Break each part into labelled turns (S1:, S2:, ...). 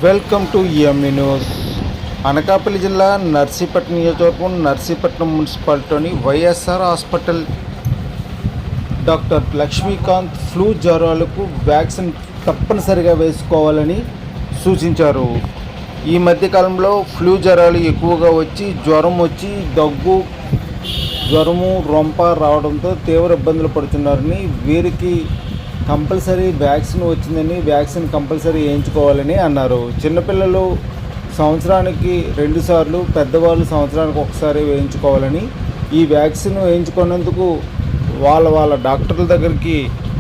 S1: Welcome to EME news. Anakapalli జిల్లా నర్సీపట్నం నియోజకవర్గం నర్సీపట్నం మున్సిపాలిటీలోని YSR hospital doctor Lakshmikant flu జ్వరాలకు వ్యాక్సిన్ తప్పనిసరిగా వేసుకోవాలని సూచించారు. ఈ మధ్యకాలంలో ఫ్లూ జ్వరాలు ఎక్కువగా వచ్చి జ్వరము రొంప రావడంతో తీవ్ర ఇబ్బందులు పడుతున్నారని, వీరికి కంపల్సరీ వ్యాక్సిన్ వచ్చిందని వ్యాక్సిన్ కంపల్సరీ వేయించుకోవాలని అన్నారు. చిన్నపిల్లలు సంవత్సరానికి 2 సార్లు, పెద్దవాళ్ళు సంవత్సరానికి 1 సారి వేయించుకోవాలని, ఈ వ్యాక్సిన్ వేయించుకున్నందుకు వాళ్ళ డాక్టర్ల దగ్గరికి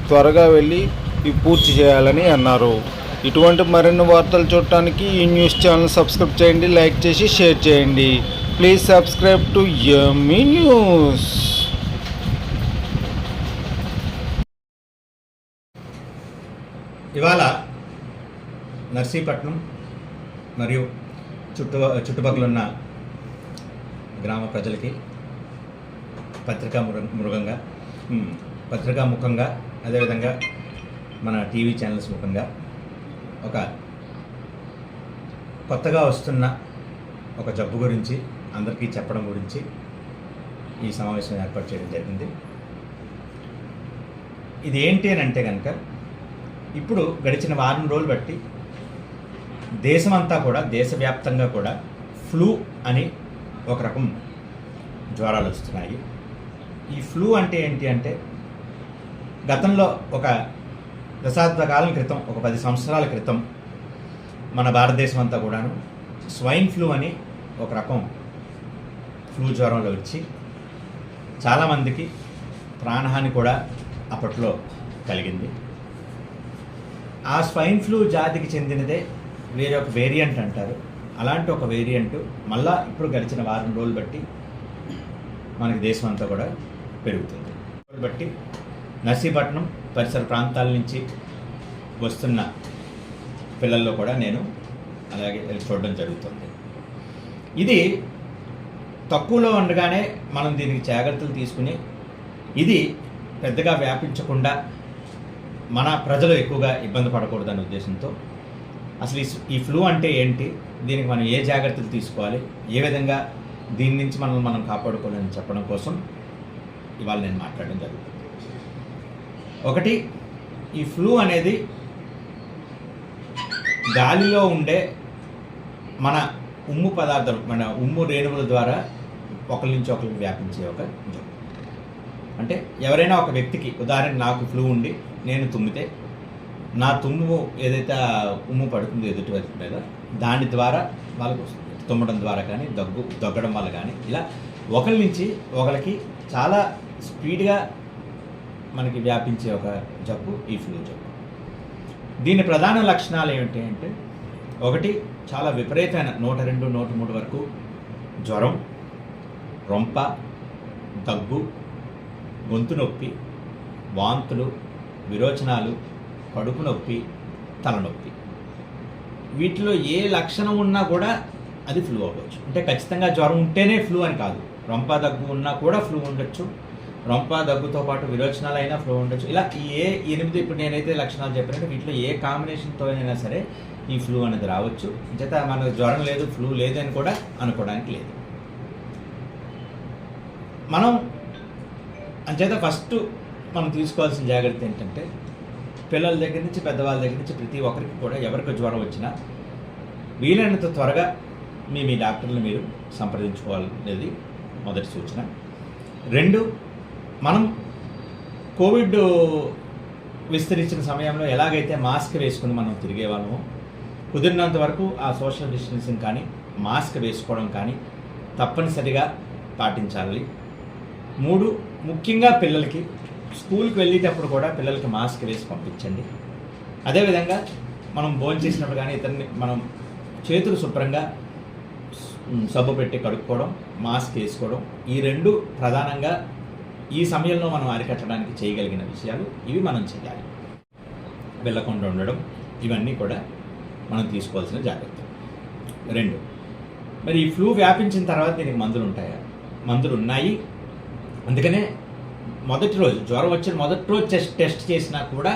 S1: త్వరగా వెళ్ళి ఇవి పూర్తి చేయాలని అన్నారు. ఇటువంటి మరిన్ని వార్తలు చూడటానికి ఈ న్యూస్ ఛానల్ సబ్స్క్రైబ్ చేయండి, లైక్ చేసి షేర్ చేయండి. Please subscribe to EME news.
S2: ఇవాళ నర్సీపట్నం మరియు చుట్టుపక్కల ఉన్న గ్రామ ప్రజలకి పత్రికా ముఖంగా అదేవిధంగా మన టీవీ ఛానల్స్ ముఖంగా ఒక కొత్తగా వస్తున్న ఒక జబ్బు గురించి అందరికీ చెప్పడం గురించి ఈ సమావేశం ఏర్పాటు చేయడం జరిగింది. ఇది ఏంటి అని అంటే కనుక, ఇప్పుడు గడిచిన వారం రోజులు బట్టి దేశమంతా కూడా, దేశవ్యాప్తంగా కూడా ఫ్లూ అని ఒక రకం జ్వరాలు వస్తున్నాయి. ఈ ఫ్లూ అంటే ఏంటి అంటే, గతంలో ఒక దశాబ్ద కాలం క్రితం, ఒక 10 సంవత్సరాల క్రితం మన భారతదేశం అంతా కూడాను స్వైన్ ఫ్లూ అని ఒక రకం ఫ్లూ జ్వరంలో వచ్చి చాలామందికి ప్రాణహాని కూడా అప్పట్లో కలిగింది. ఆ స్వైన్ ఫ్లూ జాతికి చెందినదే వేరే ఒక వేరియంట్ అంటారు. అలాంటి ఒక వేరియంట్ మళ్ళా ఇప్పుడు గడిచిన వారం రోజులు బట్టి మనకి దేశం అంతా కూడా పెరుగుతుంది. బట్టి నర్సీపట్నం పరిసర ప్రాంతాల నుంచి వస్తున్న పిల్లల్లో కూడా నేను అలాగే చూడడం జరుగుతుంది. ఇది తక్కువలో ఉండగానే మనం దీనికి జాగ్రత్తలు తీసుకుని ఇది పెద్దగా వ్యాపించకుండా మన ప్రజలు ఎక్కువగా ఇబ్బంది పడకూడదనే ఉద్దేశంతో అసలు ఈ ఫ్లూ అంటే ఏంటి, దీనికి మనం ఏ జాగ్రత్తలు తీసుకోవాలి, ఏ విధంగా దీని నుంచి మనం కాపాడుకోవాలని చెప్పడం కోసం ఇవాళ నేను మాట్లాడడం జరుగుతుంది. ఒకటి, ఈ ఫ్లూ అనేది గాలిలో ఉండే మన ఉమ్ము పదార్థం, మన ఉమ్ము రేణువుల ద్వారా ఒకరి నుంచి ఒకరికి వ్యాపించే ఒక జబ్బు. అంటే ఎవరైనా ఒక వ్యక్తికి, ఉదాహరణ నాకు ఫ్లూ ఉండి నేను తుమ్మితే నా తుమ్ము ఏదైతే ఉమ్ము పడుతుందో ఎదుటి వ్యక్తి మీద, దాని ద్వారా వాళ్ళకు వస్తుంది. తుమ్మడం ద్వారా కానీ, దగ్గడం వల్ల కానీ, ఇలా ఒకరి నుంచి ఒకరికి చాలా స్పీడ్గా మనకి వ్యాపించే ఒక జబ్బు ఈ ఫ్లూ జబ్బు. దీని ప్రధాన లక్షణాలు ఏమిటి అంటే, ఒకటి, చాలా విపరీతమైన 102, 103 వరకు జ్వరం, రొంప, దగ్గు, గొంతు నొప్పి, వాంతులు, విరోచనాలు, కడుపు నొప్పి, తలనొప్పి. వీటిలో ఏ లక్షణం ఉన్నా కూడా అది ఫ్లూ అవ్వచ్చు. అంటే ఖచ్చితంగా జ్వరం ఉంటేనే ఫ్లూ అని కాదు, రొంప దగ్గు ఉన్నా కూడా ఫ్లూ ఉండొచ్చు, రొంప దగ్గుతో పాటు విరోచనాలు అయినా ఫ్లూ ఉండొచ్చు. ఇలా ఏ 8 ఇప్పుడు నేనైతే లక్షణాలు చెప్పినట్టు వీటిలో ఏ కాంబినేషన్తో అయినా సరే ఈ ఫ్లూ అనేది రావచ్చు. అంచేత మనకు జ్వరం లేదు, ఫ్లూ లేదు అని కూడా అనుకోవడానికి లేదు. మనం అంచేత ఫస్ట్ మనం తీసుకోవాల్సిన జాగ్రత్త ఏంటంటే, పిల్లల దగ్గర నుంచి పెద్దవాళ్ళ దగ్గర నుంచి ప్రతి ఒక్కరికి కూడా ఎవరికి జ్వరం వచ్చినా వీలైనంత త్వరగా మీ డాక్టర్లు మీరు సంప్రదించుకోవాలనేది మొదటి సూచన. 2, మనం కోవిడ్ విస్తరించిన సమయంలో ఎలాగైతే మాస్క్ వేసుకుని మనం తిరిగే వాళ్ళమో, కుదిరినంత వరకు ఆ సోషల్ డిస్టెన్సింగ్ కానీ, మాస్క్ వేసుకోవడం కానీ తప్పనిసరిగా పాటించాలి. 3, ముఖ్యంగా పిల్లలకి స్కూల్కి వెళ్ళేటప్పుడు కూడా పిల్లలకి మాస్క్ వేసి పంపించండి. అదేవిధంగా మనం భోజనం చేసినప్పుడు కానీ ఇతన్ని మనం చేతులు శుభ్రంగా సబ్బు పెట్టి కడుక్కోవడం, మాస్క్ వేసుకోవడం, ఈ 2 ప్రధానంగా ఈ సమయంలో మనం అరికట్టడానికి చేయగలిగిన విషయాలు. ఇవి మనం చేయాలి. వెళ్ళకుండా ఉండడం, ఇవన్నీ కూడా మనం తీసుకోవాల్సిన జాగ్రత్త. 2, మరి ఈ ఫ్లూ వ్యాపించిన తర్వాత దీనికి మందులు ఉంటాయా? మందులు ఉన్నాయి. అందుకనే మొదటి రోజు జ్వరం వచ్చిన మొదటి రోజు టెస్ట్ చేసినా కూడా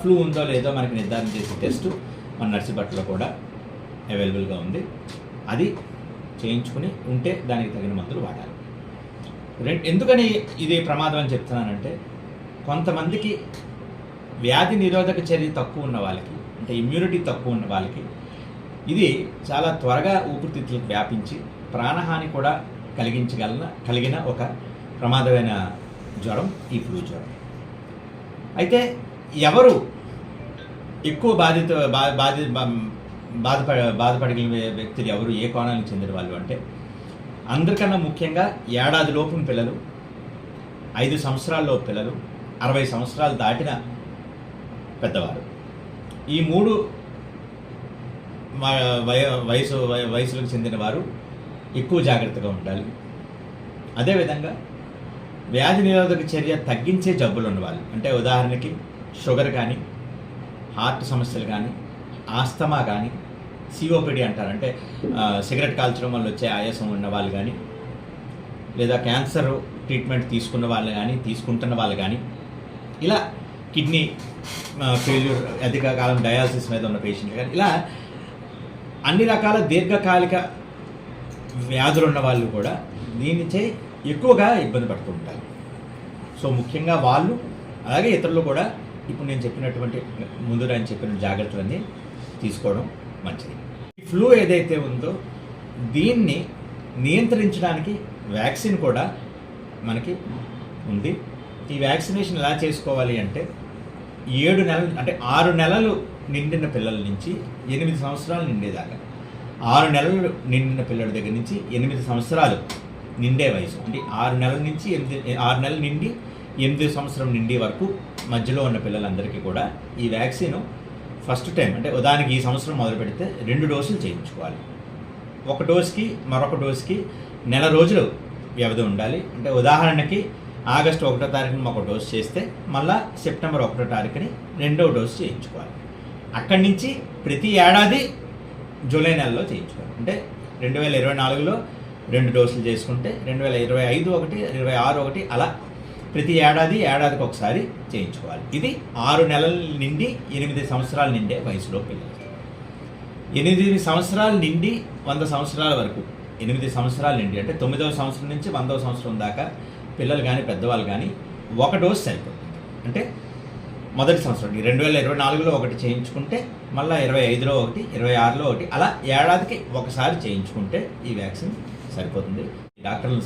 S2: ఫ్లూ ఉందో లేదో మనకి నిర్ధారణ చేసే టెస్ట్ మన నర్సీపట్నంలో కూడా అవైలబుల్గా ఉంది. అది చేయించుకుని ఉంటే దానికి తగిన మందులు వాడాలి. ఎందుకని ఇది ప్రమాదం అని చెప్తున్నానంటే, కొంతమందికి వ్యాధి నిరోధక చర్య తక్కువ ఉన్న వాళ్ళకి, అంటే ఇమ్యూనిటీ తక్కువ ఉన్న వాళ్ళకి ఇది చాలా త్వరగా ఊపిరితిత్తులకు వ్యాపించి ప్రాణహాని కూడా కలిగిన ఒక ప్రమాదమైన జ్వరం ఈ ఫ్లూ జ్వరం. అయితే ఎవరు ఎక్కువ బాధపడిన వ్యక్తులు ఎవరు, ఏ కోణానికి చెందిన వాళ్ళు అంటే, అందరికన్నా ముఖ్యంగా ఏడాది లోపు పిల్లలు, 5 సంవత్సరాలలోపు పిల్లలు, 60 సంవత్సరాలు దాటిన పెద్దవారు. ఈ 3 వయసులకు చెందిన వారు ఎక్కువ జాగ్రత్తగా ఉండాలి. అదేవిధంగా వ్యాధి నిరోధక చర్య తగ్గించే జబ్బులు ఉన్నవాళ్ళు, అంటే ఉదాహరణకి షుగర్ కానీ, హార్ట్ సమస్యలు కానీ, ఆస్తమా కానీ, సిఓపిడి అంటారు, అంటే సిగరెట్ కాల్చడం వల్ల వచ్చే ఆయాసం ఉన్న వాళ్ళు కానీ, లేదా క్యాన్సర్ ట్రీట్మెంట్ తీసుకున్న వాళ్ళు కానీ, తీసుకుంటున్న వాళ్ళు కానీ, ఇలా కిడ్నీ ఫెయిల్యూర్, అధిక కాలం డయాలసిస్ మీద ఉన్న పేషెంట్లు కానీ, ఇలా అన్ని రకాల దీర్ఘకాలిక వ్యాధులు ఉన్న వాళ్ళు కూడా దీనిచే ఎక్కువగా ఇబ్బంది పడుతూ ఉంటారు. సో ముఖ్యంగా వాళ్ళు, అలాగే ఇతరులు కూడా ఇప్పుడు నేను చెప్పినటువంటి ముందు నేను చెప్పిన జాగ్రత్తలన్నీ తీసుకోవడం మంచిది. ఈ ఫ్లూ ఏదైతే ఉందో దీన్ని నియంత్రించడానికి వ్యాక్సిన్ కూడా మనకి ఉంది. ఈ వ్యాక్సినేషన్ ఎలా చేసుకోవాలి అంటే, 7 నెలలు, అంటే 6 నెలలు నిండిన పిల్లల నుంచి 8 సంవత్సరాలు నిండేదాకా, 6 నెలలు నిండిన పిల్లల దగ్గర నుంచి 8 సంవత్సరాలు నిండే వయసు, అంటే 6 నెలల నుంచి 6 నెలలు నిండి 8 సంవత్సరం నిండి వరకు మధ్యలో ఉన్న పిల్లలందరికీ కూడా ఈ వ్యాక్సిన్ ఫస్ట్ టైం, అంటే ఉదాహరణకి ఈ సంవత్సరం మొదలు పెడితే 2 డోసులు చేయించుకోవాలి. ఒక డోస్కి మరొక డోస్కి నెల రోజులు వ్యవధి ఉండాలి. అంటే ఉదాహరణకి ఆగస్టు 1వ తారీఖున ఒక డోసు చేస్తే మళ్ళీ సెప్టెంబర్ 1వ తారీఖుని 2వ డోసు చేయించుకోవాలి. అక్కడి నుంచి ప్రతి ఏడాది జూలై నెలలో చేయించుకోవాలి. అంటే 2024లో 2 డోసులు చేసుకుంటే 2025 ఒకటి, 26 ఒకటి, అలా ప్రతి ఏడాదికి ఒకసారి చేయించుకోవాలి. ఇది 6 నెలల నుండి 8 సంవత్సరాలు నిండే వయసులో పిల్లలు. 8 సంవత్సరాలు నిండి 100 సంవత్సరాల వరకు, 8 సంవత్సరాలు నిండి అంటే 9వ సంవత్సరం నుంచి 100వ సంవత్సరం దాకా పిల్లలు కానీ పెద్దవాళ్ళు కానీ ఒక డోసు సరిపోతుంది. అంటే మొదటి సంవత్సరం 2024లో ఒకటి చేయించుకుంటే మళ్ళీ 25లో ఒకటి, 26లో ఒకటి, అలా ఏడాదికి ఒకసారి చేయించుకుంటే ఈ వ్యాక్సిన్ సరిపోతుంది. డాక్టర్లను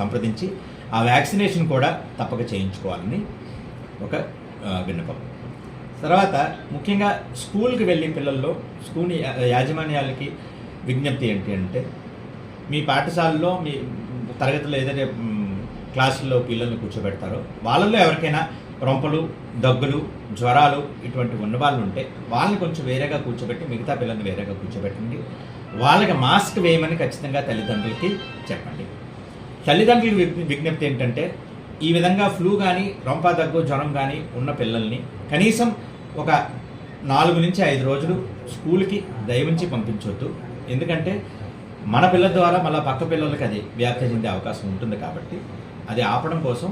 S2: సంప్రదించి ఆ వ్యాక్సినేషన్ కూడా తప్పక చేయించుకోవాలని ఒక విన్నపం. తర్వాత ముఖ్యంగా స్కూల్కి వెళ్ళి పిల్లల్లో స్కూల్ యాజమాన్యాలకి విజ్ఞప్తి ఏంటి అంటే, మీ పాఠశాలలో మీ తరగతిలో ఏదైతే క్లాసుల్లో పిల్లల్ని కూర్చోబెడతారో వాళ్ళల్లో ఎవరికైనా రొంపలు, దగ్గులు, జ్వరాలు ఇటువంటి ఉన్న వాళ్ళు ఉంటే వాళ్ళని కొంచెం వేరేగా కూర్చోబెట్టి మిగతా పిల్లల్ని వేరేగా కూర్చోబెట్టండి. వాళ్ళకి మాస్క్ వేయమని ఖచ్చితంగా తల్లిదండ్రులకి చెప్పండి. తల్లిదండ్రుల విజ్ఞప్తి ఏంటంటే, ఈ విధంగా ఫ్లూ కానీ, రొంప, దగ్గు, జ్వరం కానీ ఉన్న పిల్లల్ని కనీసం ఒక 4 నుంచి 5 రోజులు స్కూల్కి దయవుంచి పంపించవద్దు. ఎందుకంటే మన పిల్లల ద్వారా మళ్ళీ పక్క పిల్లలకి అది వ్యాప్తి చెందే అవకాశం ఉంటుంది. కాబట్టి అది ఆపడం కోసం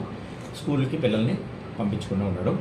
S2: స్కూల్కి పిల్లల్ని పంపించకుండా ఉండడం